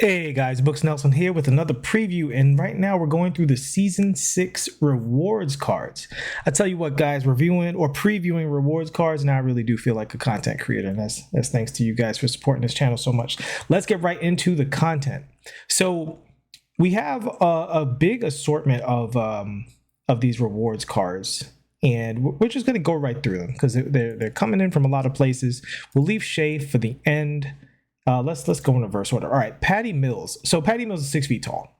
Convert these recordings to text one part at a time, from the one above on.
Hey guys, Books Nelson here with another preview, and right now we're going through the Season 6 rewards cards. I tell you what guys, reviewing or previewing rewards cards, now I really do feel like a content creator, and that's thanks to you guys for supporting this channel so much. Let's get right into the content. So we have a big assortment of these rewards cards, and we're just going to go right through them because they're coming in from a lot of places. We'll leave Shai for the end. Let's go in reverse order. All right, Patty Mills. So Patty Mills is 6 feet tall.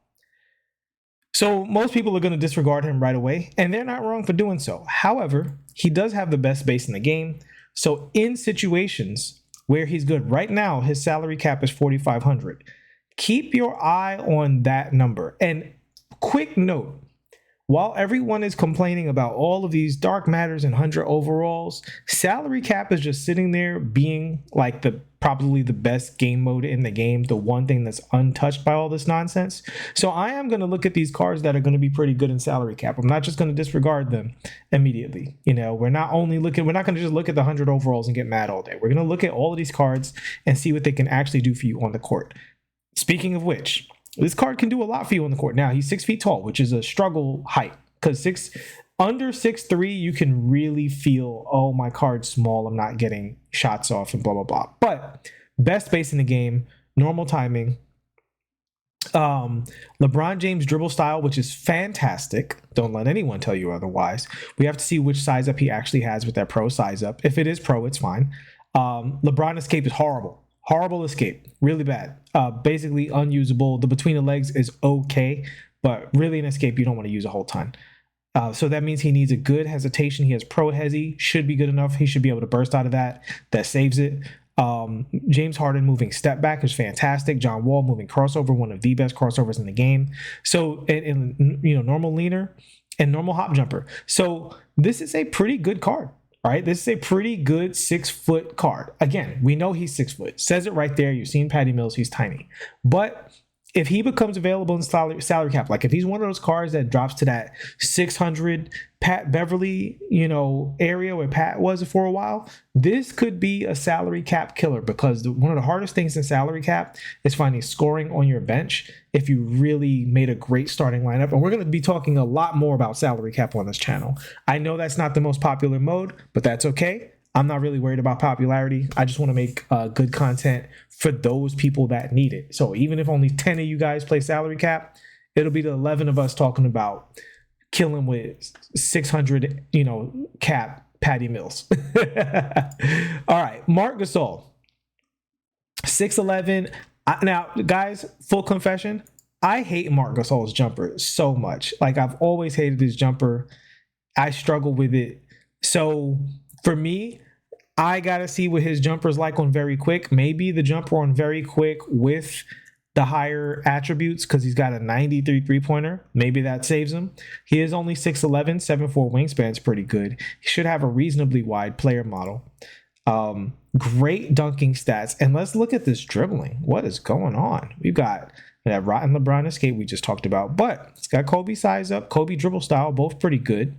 So most people are going to disregard him right away, and they're not wrong for doing so. However, he does have the best base in the game. So in situations where he's good right now, his salary cap is 4,500. Keep your eye on that number. And quick note, while everyone is complaining about all of these dark matters and 100 overalls, salary cap is just sitting there being like probably the best game mode in the game, the one thing that's untouched by all this nonsense. So I am going to look at these cards that are going to be pretty good in salary cap. I'm not just going to disregard them immediately. You know, we're not going to just look at the 100 overalls and get mad all day. We're going to look at all of these cards and see what they can actually do for you on the court. Speaking of which, this card can do a lot for you on the court. Now, he's 6 feet tall, which is a struggle height, because under 6'3", you can really feel, oh, my card's small, I'm not getting shots off and blah, blah, blah. But best base in the game, normal timing, LeBron James dribble style, which is fantastic. Don't let anyone tell you otherwise. We have to see which size up he actually has with that pro size up. If it is pro, it's fine. LeBron escape is horrible. Horrible escape, really bad. Basically unusable. The between the legs is okay, but really an escape you don't want to use a whole ton. So that means he needs a good hesitation. He has pro hezi, should be good enough. He should be able to burst out of that. That saves it. James Harden moving step back is fantastic. John Wall moving crossover, one of the best crossovers in the game. So in normal leaner and normal hop jumper. So this is a pretty good card. All right, this is a pretty good 6 foot card. Again, we know he's 6 foot. Says it right there. You've seen Patty Mills. He's tiny. But if he becomes available in salary cap, like if he's one of those cards that drops to that 600 Pat Beverly, area where Pat was for a while, this could be a salary cap killer, because one of the hardest things in salary cap is finding scoring on your bench if you really made a great starting lineup. And we're going to be talking a lot more about salary cap on this channel. I know that's not the most popular mode, but that's okay. I'm not really worried about popularity. I just want to make good content for those people that need it. So even if only 10 of you guys play salary cap, it'll be the 11 of us talking about killing with 600, cap Patty Mills. All right, Marc Gasol, 6'11". Now, guys, full confession, I hate Marc Gasol's jumper so much. Like, I've always hated his jumper. I struggle with it. So for me, I gotta see what his jumper's like on very quick. Maybe the jumper on very quick with the higher attributes, because he's got a 93 three-pointer. Maybe that saves him. He is only 6'11", 7'4" wingspan's pretty good. He should have a reasonably wide player model. Great dunking stats. And let's look at this dribbling. What is going on? We've got that rotten LeBron escape we just talked about, but it's got Kobe size up, Kobe dribble style, both pretty good.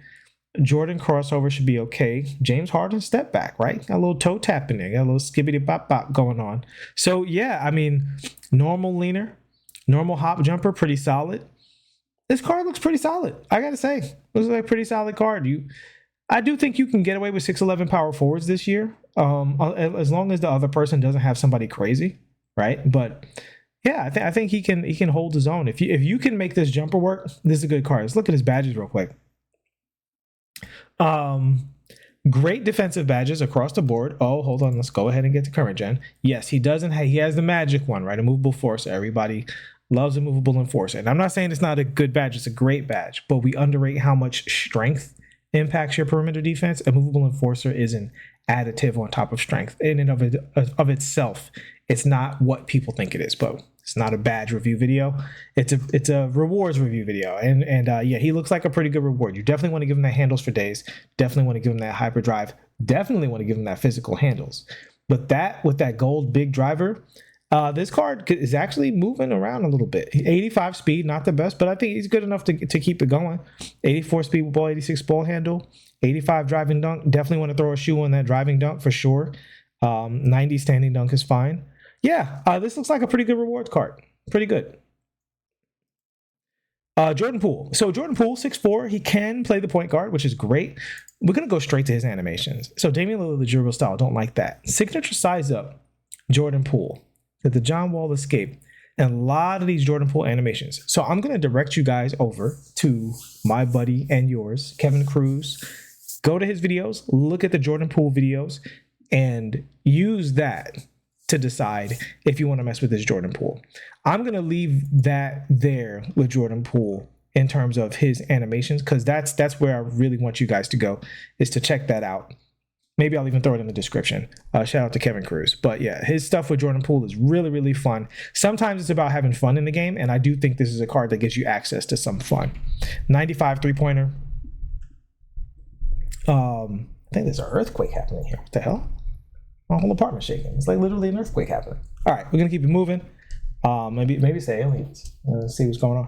Jordan crossover should be okay. James Harden step back, right? Got a little toe tap in there. Got a little skibbity bop bop going on. So yeah, I mean, normal leaner, normal hop jumper, pretty solid. This card looks pretty solid. I gotta say, looks like a pretty solid card. I do think you can get away with 6'11" power forwards this year, as long as the other person doesn't have somebody crazy, right? But yeah, I think he can hold his own. If you can make this jumper work, this is a good card. Let's look at his badges real quick. Great defensive badges across the board. Oh, hold on. Let's go ahead and get to current gen. Yes, he has the magic one, right? A movable force. Everybody loves a movable enforcer. And I'm not saying it's not a good badge. It's a great badge, but we underrate how much strength impacts your perimeter defense. A movable enforcer is an additive on top of strength in and of itself. It's not what people think it is, but it's not a badge review video. It's a rewards review video. And yeah, he looks like a pretty good reward. You definitely want to give him that handles for days. Definitely want to give him that hyperdrive. Definitely want to give him that physical handles. But with that gold big driver, this card is actually moving around a little bit. 85 speed, not the best, but I think he's good enough to keep it going. 84 speed with ball, 86 ball handle, 85 driving dunk. Definitely want to throw a shoe on that driving dunk for sure. 90 standing dunk is fine. Yeah, this looks like a pretty good rewards card. Pretty good. Jordan Poole. So Jordan Poole, 6'4", he can play the point guard, which is great. We're going to go straight to his animations. So Damian Lillard, the dribble style, don't like that. Signature size up, Jordan Poole. The John Wall escape. And a lot of these Jordan Poole animations. So I'm going to direct you guys over to my buddy and yours, Kevin Cruz. Go to his videos, look at the Jordan Poole videos, and use that to decide if you want to mess with this Jordan Poole. I'm going to leave that there with Jordan Poole in terms of his animations, because that's where I really want you guys to go, is to check that out. Maybe I'll even throw it in the description. Shout out to Kevin Cruz. But yeah, his stuff with Jordan Poole is really, really fun. Sometimes it's about having fun in the game, and I do think this is a card that gives you access to some fun. 95 three-pointer. I think there's an earthquake happening here. What the hell? My whole apartment's shaking. It's like literally an earthquake happening. All right, we're going to keep it moving. Maybe it's the aliens. Let's see what's going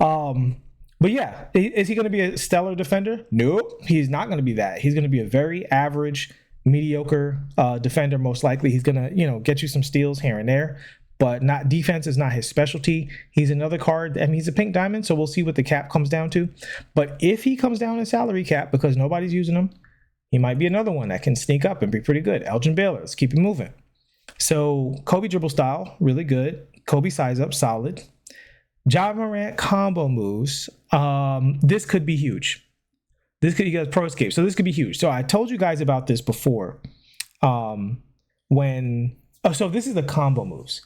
on. But yeah, is he going to be a stellar defender? Nope, he's not going to be that. He's going to be a very average, mediocre defender. Most likely, he's going to get you some steals here and there, but not defense is not his specialty. He's another card. I mean, he's a pink diamond, so we'll see what the cap comes down to. But if he comes down in salary cap because nobody's using him, he might be another one that can sneak up and be pretty good. Elgin Baylor, let's keep it moving. So Kobe dribble style, really good. Kobe size up, solid. Ja Morant combo moves. This could be huge. He got pro escape, so this could be huge. So I told you guys about this before. So this is the combo moves.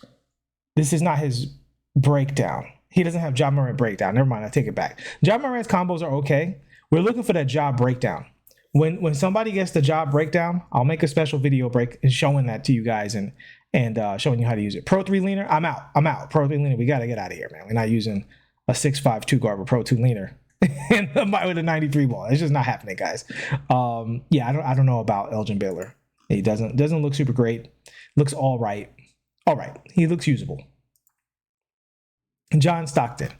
This is not his breakdown. He doesn't have Ja Morant breakdown. Never mind, I take it back. Ja Morant's combos are okay. We're looking for that Ja breakdown. When somebody gets the Ja breakdown, I'll make a special video showing that to you guys and showing you how to use it. Pro 3 leaner, I'm out. Pro 3 leaner, we got to get out of here, man. We're not using a 6'5" 2 guard with Pro 2 leaner with a 93 ball. It's just not happening, guys. Yeah, I don't know about Elgin Baylor. He doesn't look super great. Looks all right. He looks usable. John Stockton.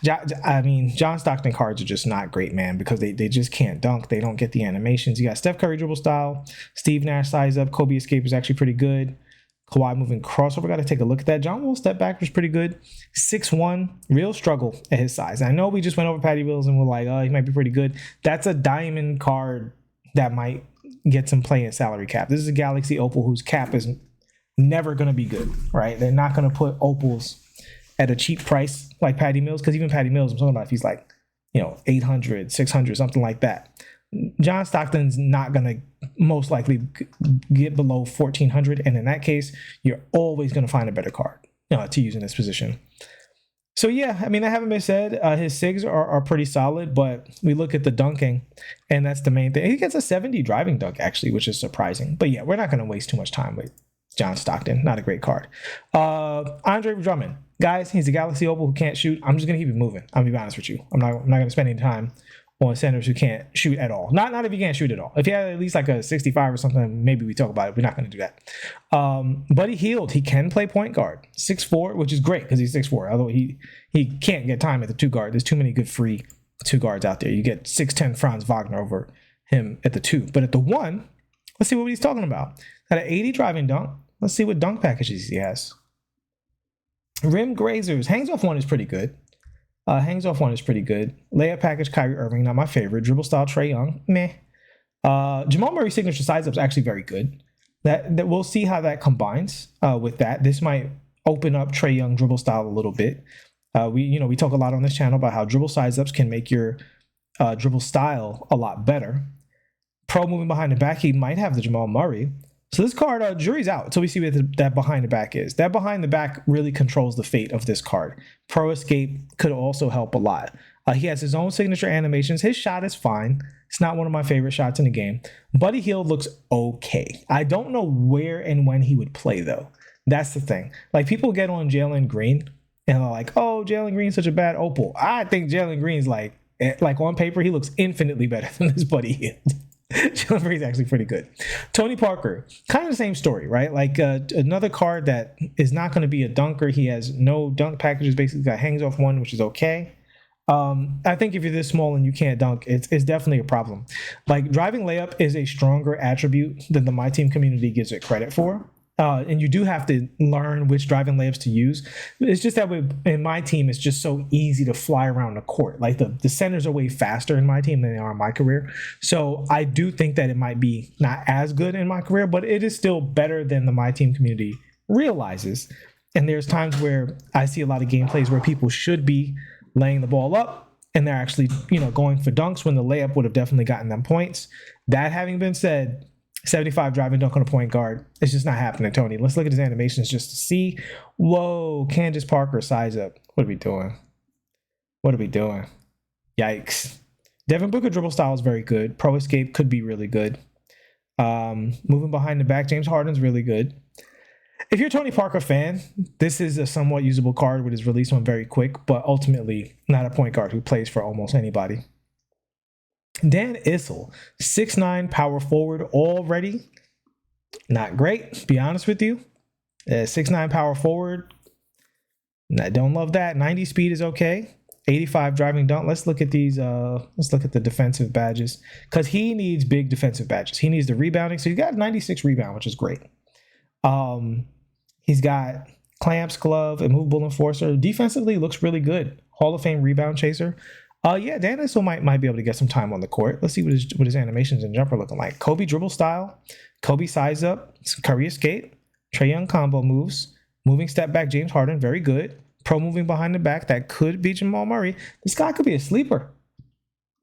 John Stockton cards are just not great, man, because they just can't dunk. They don't get the animations. You got Steph Curry dribble style, Steve Nash size up, Kobe escape is actually pretty good. Kawhi moving crossover, got to take a look at that. John Wall step back was pretty good. 6'1", real struggle at his size. I know we just went over Patty Mills and we're like, oh, he might be pretty good. That's a diamond card that might get some play in salary cap. This is a Galaxy Opal whose cap is never going to be good, right? They're not going to put Opals at a cheap price like Patty Mills, because even Patty Mills, I'm talking about if he's like, 800, 600, something like that. John Stockton's not going to most likely get below 1,400, and in that case, you're always going to find a better card to use in this position. So yeah, I haven't been said. His SIGs are pretty solid, but we look at the dunking, and that's the main thing. He gets a 70 driving dunk, actually, which is surprising. But yeah, we're not going to waste too much time with John Stockton. Not a great card. Andre Drummond. Guys, he's a Galaxy Opal who can't shoot. I'm just going to keep it moving. I'm going to be honest with you. I'm not going to spend any time on centers who can't shoot at all. Not if he can't shoot at all. If he had at least like a 65 or something, maybe we talk about it. We're not going to do that. Buddy Hield, he can play point guard. 6'4", which is great because he's 6'4", although he can't get time at the 2 guard. There's too many good free 2 guards out there. You get 6'10" Franz Wagner over him at the 2. But at the 1, let's see what he's talking about. Got an 80 driving dunk. Let's see what dunk packages he has. Rim grazers. Hangs off 1 is pretty good. Layup package, Kyrie Irving, not my favorite. Dribble style, Trae Young, meh. Jamal Murray signature size up is actually very good. That we'll see how that combines with that. This might open up Trae Young dribble style a little bit. We talk a lot on this channel about how dribble size ups can make your dribble style a lot better. Pro moving behind the back, he might have the Jamal Murray. So this card, jury's out until we see what that behind the back is. That behind the back really controls the fate of this card. Pro escape could also help a lot. He has his own signature animations. His shot is fine. It's not one of my favorite shots in the game. Buddy Hield looks okay. I don't know where and when he would play, though. That's the thing. Like, people get on Jalen Green, and they're like, oh, Jalen Green's such a bad Opal. I think Jalen Green's like on paper, he looks infinitely better than this Buddy Hield. Jalen Green's actually pretty good. Tony Parker, kind of the same story, right? Like another card that is not going to be a dunker. He has no dunk packages, basically got hangs off 1, which is okay. I think if you're this small and you can't dunk, it's definitely a problem. Like, driving layup is a stronger attribute than the MyTeam community gives it credit for. And you do have to learn which driving layups to use. It's just that in my team, it's just so easy to fly around the court. Like the centers are way faster in my team than they are in my career. So I do think that it might be not as good in my career, but it is still better than the my team community realizes. And there's times where I see a lot of gameplays where people should be laying the ball up and they're actually, going for dunks when the layup would have definitely gotten them points. That having been said, 75 driving dunk on a point guard. It's just not happening, Tony. Let's look at his animations just to see. Whoa, Candace Parker, size up. What are we doing? Yikes. Devin Booker dribble style is very good. Pro escape could be really good. Moving behind the back, James Harden's really good. If you're a Tony Parker fan, this is a somewhat usable card with his release one very quick, but ultimately not a point guard who plays for almost anybody. Dan Issel, 6'9", power forward already. Not great, be honest with you. 6'9", power forward. I don't love that. 90 speed is okay. 85 driving dunk. Let's look at these. Let's look at the defensive badges because he needs big defensive badges. He needs the rebounding. So he's got 96 rebound, which is great. He's got clamps, glove, immovable enforcer. Defensively, looks really good. Hall of Fame rebound chaser. Dan Issel might be able to get some time on the court. Let's see what his animations and jumper looking like. Kobe dribble style, Kobe size up, Curry escape, Trae Young combo moves, moving step back, James Harden, very good. Pro moving behind the back, that could be Jamal Murray. This guy could be a sleeper.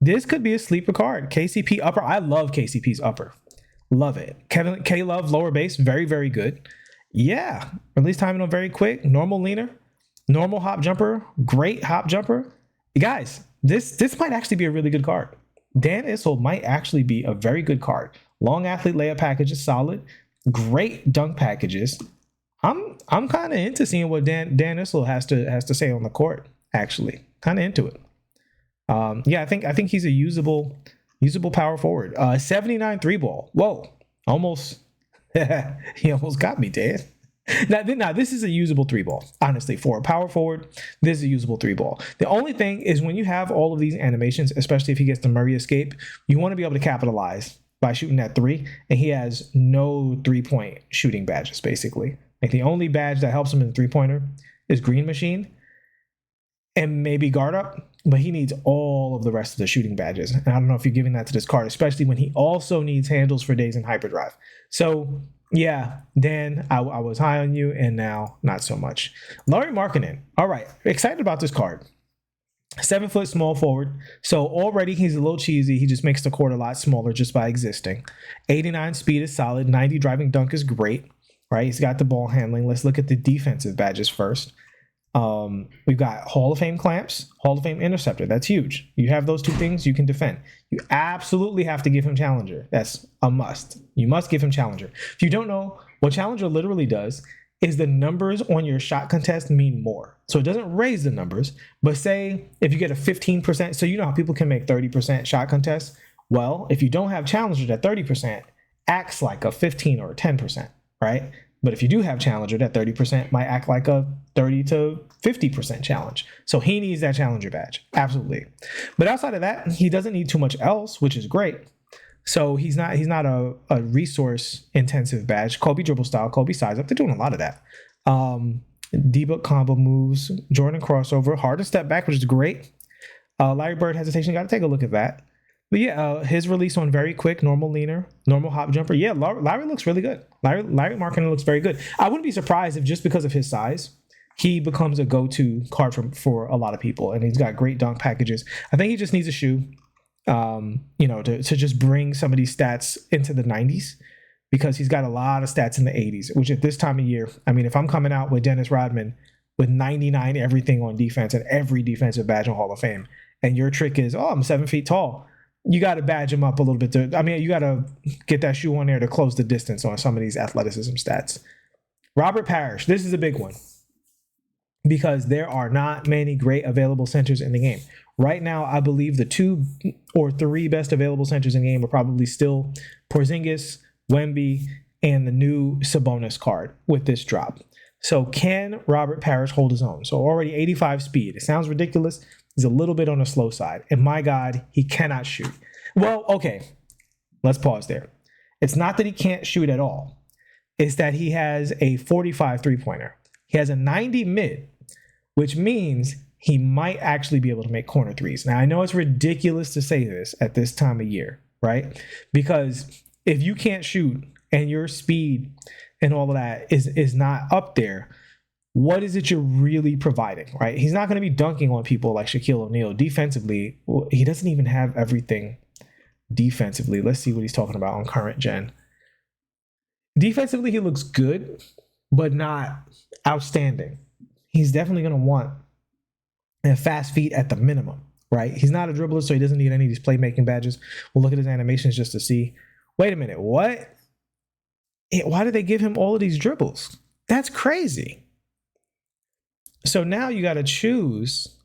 This could be a sleeper card. KCP upper, I love KCP's upper. Love it. Kevin K Love lower base, very, very good. Yeah, release timing on very quick, normal leaner, normal hop jumper, great hop jumper. You guys, this might actually be a really good card. Dan Issel might actually be a very good card. Long athlete layup package is solid. Great dunk packages. I'm kind of into seeing what Dan Issel has to say on the court. Actually, kind of into it. I think he's a usable power forward. 79 3 ball. Whoa, almost. He almost got me, Dan. Now, this is a usable 3 ball. Honestly, for a power forward, this is a usable 3 ball. The only thing is when you have all of these animations, especially if he gets the Murray escape, you want to be able to capitalize by shooting that 3, and he has no 3-point shooting badges, basically. Like the only badge that helps him in the 3-pointer is Green Machine and maybe guard up, but he needs all of the rest of the shooting badges. And I don't know if you're giving that to this card, especially when he also needs handles for days in hyperdrive. So yeah, Dan, I was high on you, and now not so much. Lauri Markkanen. All right, excited about this card. 7 foot small forward. So already he's a little cheesy. He just makes the court a lot smaller just by existing. 89 speed is solid. 90 driving dunk is great, right? He's got the ball handling. Let's look at the defensive badges first. We've got Hall of Fame clamps, Hall of Fame interceptor. That's huge. You have those two things, you can defend. You absolutely have to give him challenger. That's a must. You must give him challenger. If you don't know, what challenger literally does is the numbers on your shot contest mean more. So it doesn't raise the numbers, but say if you get a 15%, so you know how people can make 30% shot contests? Well, if you don't have challenger, that 30% acts like a 15 or a 10%, right? But if you do have challenger, that 30% might act like a 30 to 50% challenge. So he needs that challenger badge. Absolutely. But outside of that, he doesn't need too much else, which is great. So he's not a resource intensive badge. Kobe dribble style, Kobe size up. They're doing a lot of that. D-book combo moves, Jordan crossover, hard to step back, which is great. Larry Bird hesitation. Got to take a look at that. But yeah, his release on very quick, normal leaner, normal hop jumper. Yeah, Larry looks really good. Larry Markkanen looks very good. I wouldn't be surprised if just because of his size, he becomes a go-to card for a lot of people. And he's got great dunk packages. I think he just needs a shoe, to just bring some of these stats into the 90s, because he's got a lot of stats in the 80s, which at this time of year, I mean, if I'm coming out with Dennis Rodman with 99 everything on defense and every defensive badge in Hall of Fame, and your trick is, I'm 7 feet tall, you got to badge him up a little bit. You got to get that shoe on there to close the distance on some of these athleticism stats. Robert Parish, this is a big one because there are not many great available centers in the game. Right now, I believe the 2 or 3 best available centers in the game are probably still Porzingis, Wemby, and the new Sabonis card with this drop. So can Robert Parish hold his own? So already 85 speed. It sounds ridiculous. He's a little bit on the slow side. And my God, he cannot shoot. Well, okay, let's pause there. It's not that he can't shoot at all. is that he has a 45 3-pointer. He has a 90 mid, which means he might actually be able to make corner threes. Now, I know it's ridiculous to say this at this time of year, right? Because if you can't shoot and your speed and all of that is not up there, what is it you're really providing, right? He's not going to be dunking on people like Shaquille O'Neal. Defensively, he doesn't even have everything defensively. Let's see what he's talking about on current gen. Defensively, he looks good, but not outstanding. He's definitely going to want a fast feet at the minimum, right? He's not a dribbler, so he doesn't need any of these playmaking badges. We'll look at his animations just to see. Wait a minute, what? Why did they give him all of these dribbles? That's crazy. So now you got to choose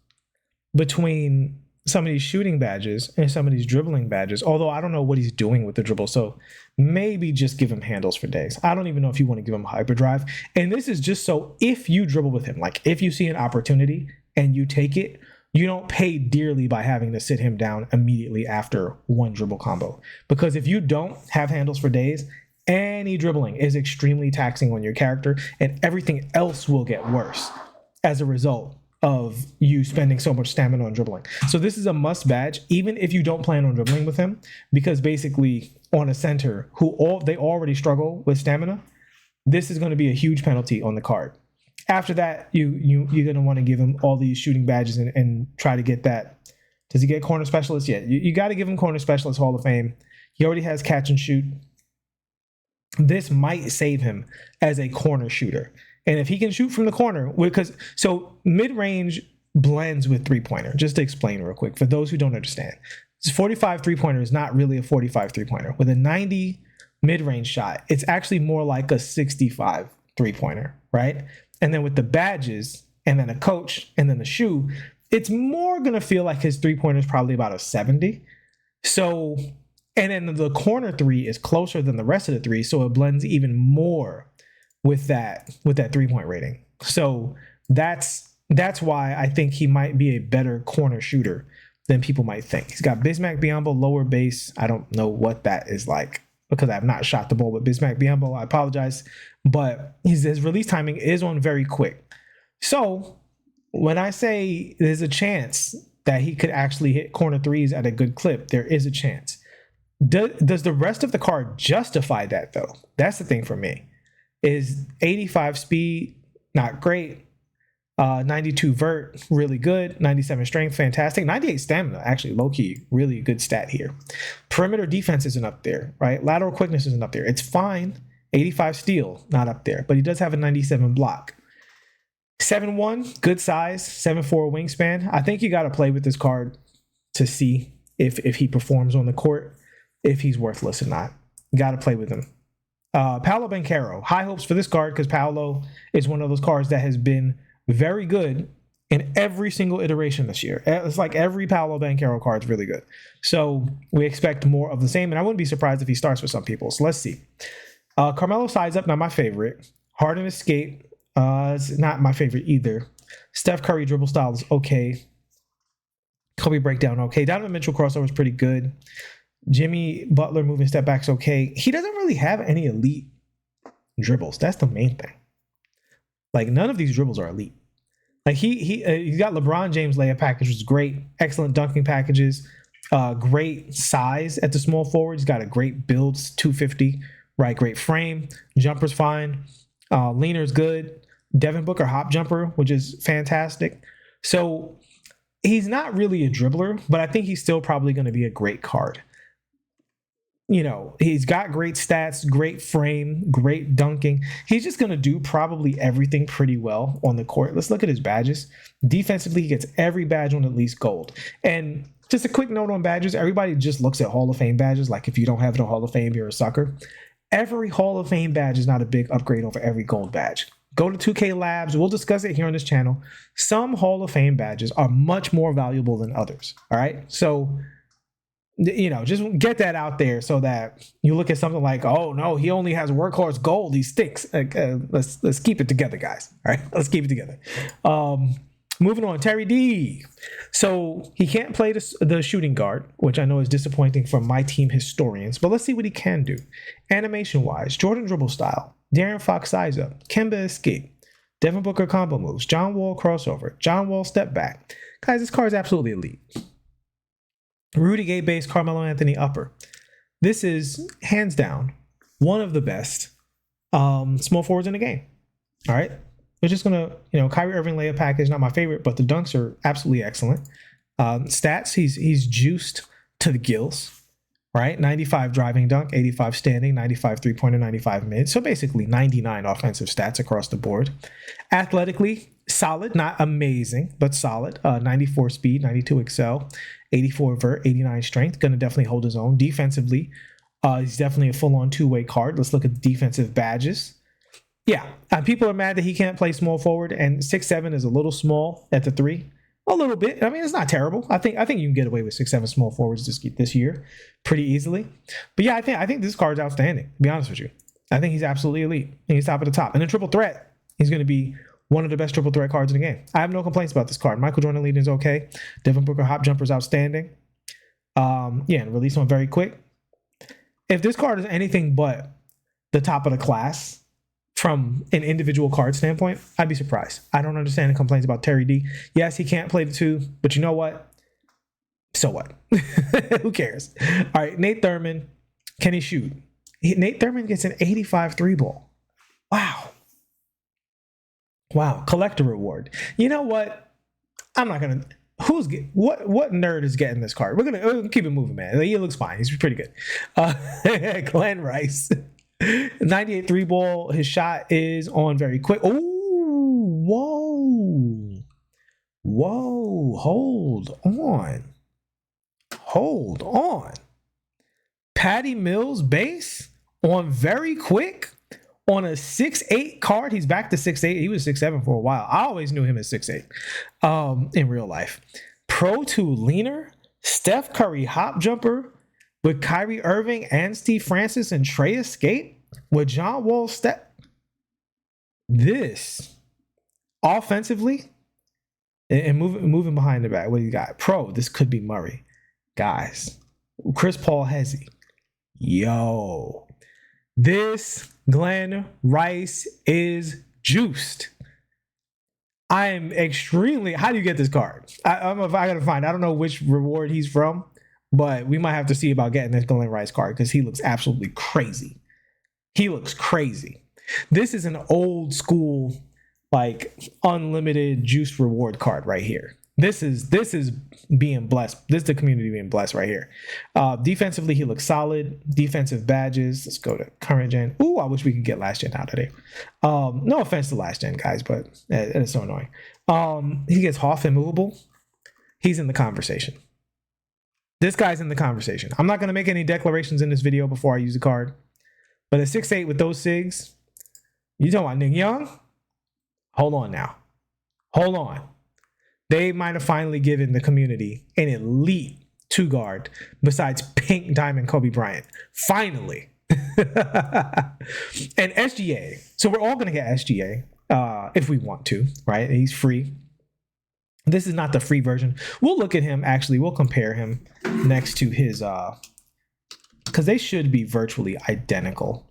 between some of these shooting badges and some of these dribbling badges, although I don't know what he's doing with the dribble. So maybe just give him handles for days. I don't even know if you want to give him hyperdrive. And this is just so if you dribble with him, like if you see an opportunity and you take it, you don't pay dearly by having to sit him down immediately after one dribble combo. Because if you don't have handles for days, any dribbling is extremely taxing on your character and everything else will get worse as a result of you spending so much stamina on dribbling. So this is a must badge, even if you don't plan on dribbling with him, because basically on a center they already struggle with stamina, this is going to be a huge penalty on the card. After that, you're going to want to give him all these shooting badges and try to get that. Does he get corner specialist? Yeah, you got to give him corner specialist Hall of Fame. He already has catch and shoot. This might save him as a corner shooter. And if he can shoot from the corner, so mid-range blends with three-pointer. Just to explain real quick, for those who don't understand. This 45 three-pointer is not really a 45 three-pointer. With a 90 mid-range shot, it's actually more like a 65 three-pointer, right? And then with the badges, and then a coach, and then the shoe, it's more going to feel like his three-pointer is probably about a 70. So, and then the corner three is closer than the rest of the three, so it blends even more with that three-point rating. So that's why I think he might be a better corner shooter than people might think. He's got Bismack Biyombo, lower base. I don't know what that is like because I have not shot the ball with Bismack Biyombo. I apologize. But his release timing is on very quick. So when I say there's a chance that he could actually hit corner threes at a good clip, there is a chance. Does the rest of the card justify that, though? That's the thing for me. Is 85 speed, not great. 92 vert, really good. 97 strength, fantastic. 98 stamina, actually, low-key, really good stat here. Perimeter defense isn't up there, right? Lateral quickness isn't up there. It's fine. 85 steal, not up there. But he does have a 97 block. 7'1", good size. 7'4" wingspan. I think you got to play with this card to see if he performs on the court, if he's worthless or not. You got to play with him. Paolo Banchero. High hopes for this card because Paolo is one of those cards that has been very good in every single iteration this year. It's like every Paolo Banchero card is really good. So we expect more of the same, and I wouldn't be surprised if he starts for some people. So let's see. Carmelo size up, not my favorite. Harden escape, it's not my favorite either. Steph Curry dribble style is okay. Kobe breakdown, okay. Donovan Mitchell crossover is pretty good. Jimmy Butler moving step back's okay. He doesn't really have any elite dribbles. That's the main thing. Like none of these dribbles are elite. Like he's got LeBron James layup package, which is great. Excellent dunking packages. Great size at the small forward. He's got a great build, 250. Right, great frame. Jumper's fine. Leaner's good. Devin Booker hop jumper, which is fantastic. So he's not really a dribbler, but I think he's still probably going to be a great card. You know, he's got great stats, great frame, great dunking. He's just going to do probably everything pretty well on the court. Let's look at his badges. Defensively, he gets every badge on at least gold. And just a quick note on badges. Everybody just looks at Hall of Fame badges. Like if you don't have the Hall of Fame, you're a sucker. Every Hall of Fame badge is not a big upgrade over every gold badge. Go to 2K Labs. We'll discuss it here on this channel. Some Hall of Fame badges are much more valuable than others. All right. So, you know, just get that out there so that you look at something like, oh, no, he only has workhorse gold. He stinks. Let's keep it together, guys. All right. Let's keep it together. Moving on, Terry D. So he can't play the shooting guard, which I know is disappointing for my team historians, but let's see what he can do. Animation-wise, Jordan dribble style, De'Aaron Fox size up, Kemba escape, Devin Booker combo moves, John Wall crossover, John Wall step back. Guys, this card is absolutely elite. Rudy Gay base, Carmelo Anthony upper. This is hands down one of the best small forwards in the game. All right. We're just gonna, Kyrie Irving layup package, not my favorite, but the dunks are absolutely excellent. Stats, he's juiced to the gills. Right, 95 driving dunk, 85 standing, 95 three-pointer, 95 mid. So basically 99 offensive stats across the board. Athletically, solid, not amazing, but solid. 94 speed, 92 excel, 84 vert, 89 strength. Going to definitely hold his own. Defensively, he's definitely a full-on two-way card. Let's look at defensive badges. Yeah, people are mad that he can't play small forward, and 6'7" is a little small at the 3. A little bit. I mean, it's not terrible. I think you can get away with 6'7" small forwards this year pretty easily. But yeah, I think this card's outstanding, to be honest with you. I think he's absolutely elite. And he's top of the top. And in triple threat, he's going to be one of the best triple threat cards in the game. I have no complaints about this card. Michael Jordan leading is okay. Devin Booker hop jumper is outstanding. And release one very quick. If this card is anything but the top of the class from an individual card standpoint, I'd be surprised. I don't understand the complaints about Terry D. Yes, he can't play the 2, but you know what? So what? Who cares? All right, Nate Thurmond, can he shoot? Nate Thurmond gets an 85 3-ball. Wow, collector reward. You know what? I'm not gonna. What nerd is getting this card? We're gonna keep it moving, man. He looks fine. He's pretty good. Glen Rice. 98 3-ball. His shot is on very quick. Oh, whoa. Hold on. Patty Mills base on very quick on a 6'8" card. He's back to 6'8". He was 6'7" for a while. I always knew him as 6'8" in real life. Pro 2 leaner, Steph Curry hop jumper, with Kyrie Irving and Steve Francis and Trey escape with John Wall step. This offensively and moving behind the back. What do you got? Pro, this could be Murray. Guys, Chris Paul Hezzy. Yo. This Glen Rice is juiced. I am extremely. How do you get this card? I gotta find. I don't know which reward he's from. But we might have to see about getting this Glen Rice card because he looks absolutely crazy. He looks crazy. This is an old school, like unlimited juice reward card right here. This is being blessed. This is the community being blessed right here. Defensively, he looks solid. Defensive badges. Let's go to current gen. Ooh, I wish we could get last gen out of there. No offense to last gen guys, but it's so annoying. He gets Hoff immovable. He's in the conversation. This guy's in the conversation. I'm not going to make any declarations in this video before I use the card. But at 6'8" with those SIGs, you talking about Nick Young? Hold on now. Hold on. They might have finally given the community an elite 2-guard besides Pink Diamond Kobe Bryant. Finally. And SGA. So we're all going to get SGA if we want to, right? He's free. This is not the free version. We'll look at him, actually. We'll compare him next to his, because they should be virtually identical.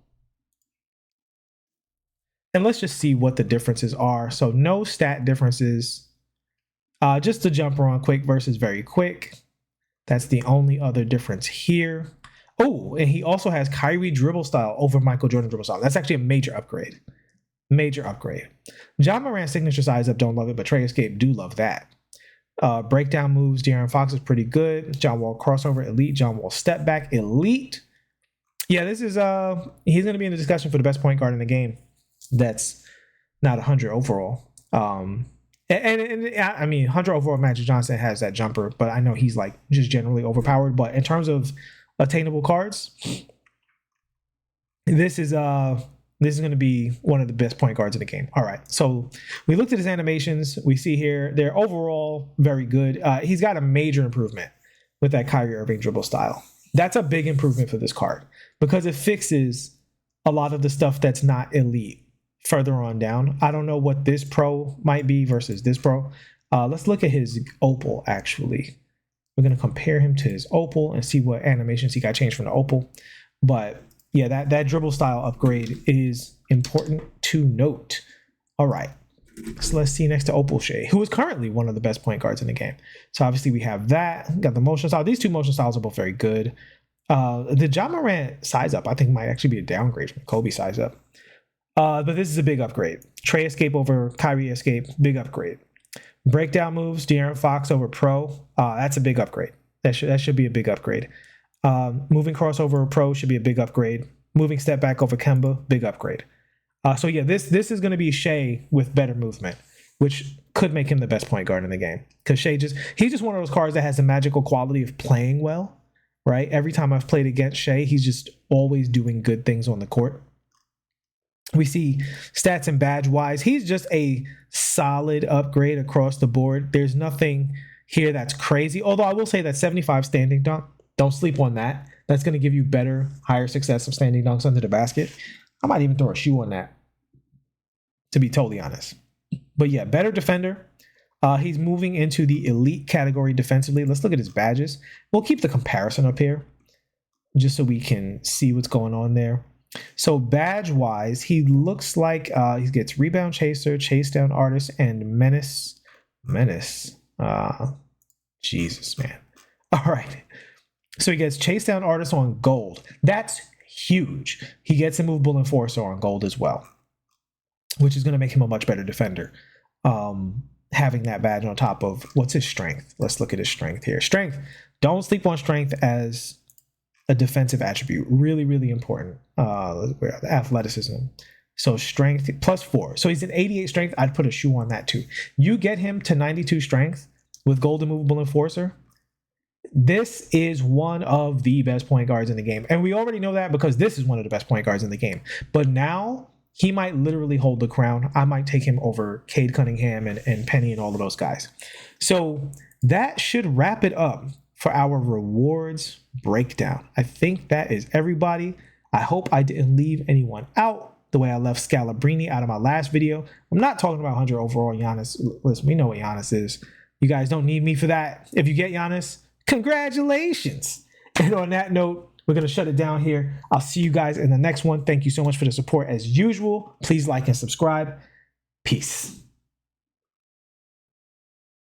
And let's just see what the differences are. So no stat differences. Just the jumper on quick versus very quick. That's the only other difference here. Oh, and he also has Kyrie dribble style over Michael Jordan dribble style. That's actually a major upgrade. Major upgrade. John Morant's signature size up, don't love it, but Trey Escape do love that. Breakdown moves, De'Aaron Fox is pretty good. John Wall crossover, elite. John Wall step back, elite. Yeah, this is he's going to be in the discussion for the best point guard in the game. That's not 100 overall. And I mean, 100 overall, Magic Johnson has that jumper, but I know he's like just generally overpowered. But in terms of attainable cards, this is going to be one of the best point guards in the game. All right, so we looked at his animations. We see here they're overall very good. He's got a major improvement with that Kyrie Irving dribble style. That's a big improvement for this card because it fixes a lot of the stuff that's not elite further on down. I don't know what this pro might be versus this pro. Let's look at his opal, actually. We're going to compare him to his opal and see what animations he got changed from the opal. But Yeah, that dribble style upgrade is important to note. All right. So let's see next to Opal Shea, who is currently one of the best point guards in the game. So obviously we have that. Got the motion style. These two motion styles are both very good. The Ja Morant size up, I think, might actually be a downgrade from Kobe size up. But this is a big upgrade. Trey escape over Kyrie escape, big upgrade. Breakdown moves, De'Aaron Fox over Pro. That's a big upgrade. That should be a big upgrade. Moving crossover Pro should be a big upgrade. Moving step back over Kemba, big upgrade. So yeah, this is going to be Shai with better movement, which could make him the best point guard in the game. Because he's just one of those cards that has the magical quality of playing well, right? Every time I've played against Shai, he's just always doing good things on the court. We see stats and badge wise, he's just a solid upgrade across the board. There's nothing here that's crazy. Although I will say that 75 standing dunk, don't sleep on that. That's going to give you higher success of standing dunks under the basket. I might even throw a shoe on that, to be totally honest. But yeah, better defender. He's moving into the elite category defensively. Let's look at his badges. We'll keep the comparison up here just so we can see what's going on there. So badge-wise, he looks like he gets rebound chaser, chase down artist, and menace. Jesus, man. All right. So he gets chase down artist on gold. That's huge. He gets immovable enforcer on gold as well, which is going to make him a much better defender. Having that badge on top of, what's his strength? Let's look at his strength here. Strength. Don't sleep on strength as a defensive attribute. Really, really important. Athleticism. So strength +4. So he's an 88 strength. I'd put a shoe on that too. You get him to 92 strength with gold immovable enforcer. This is one of the best point guards in the game. And we already know that because this is one of the best point guards in the game. But now he might literally hold the crown. I might take him over Cade Cunningham and Penny and all of those guys. So that should wrap it up for our rewards breakdown. I think that is everybody. I hope I didn't leave anyone out the way I left Scalabrini out of my last video. I'm not talking about 100 overall Giannis. Listen, we know what Giannis is. You guys don't need me for that. If you get Giannis, congratulations. And on that note, we're going to shut it down here. I'll see you guys in the next one. Thank you so much for the support as usual. Please like and subscribe. Peace.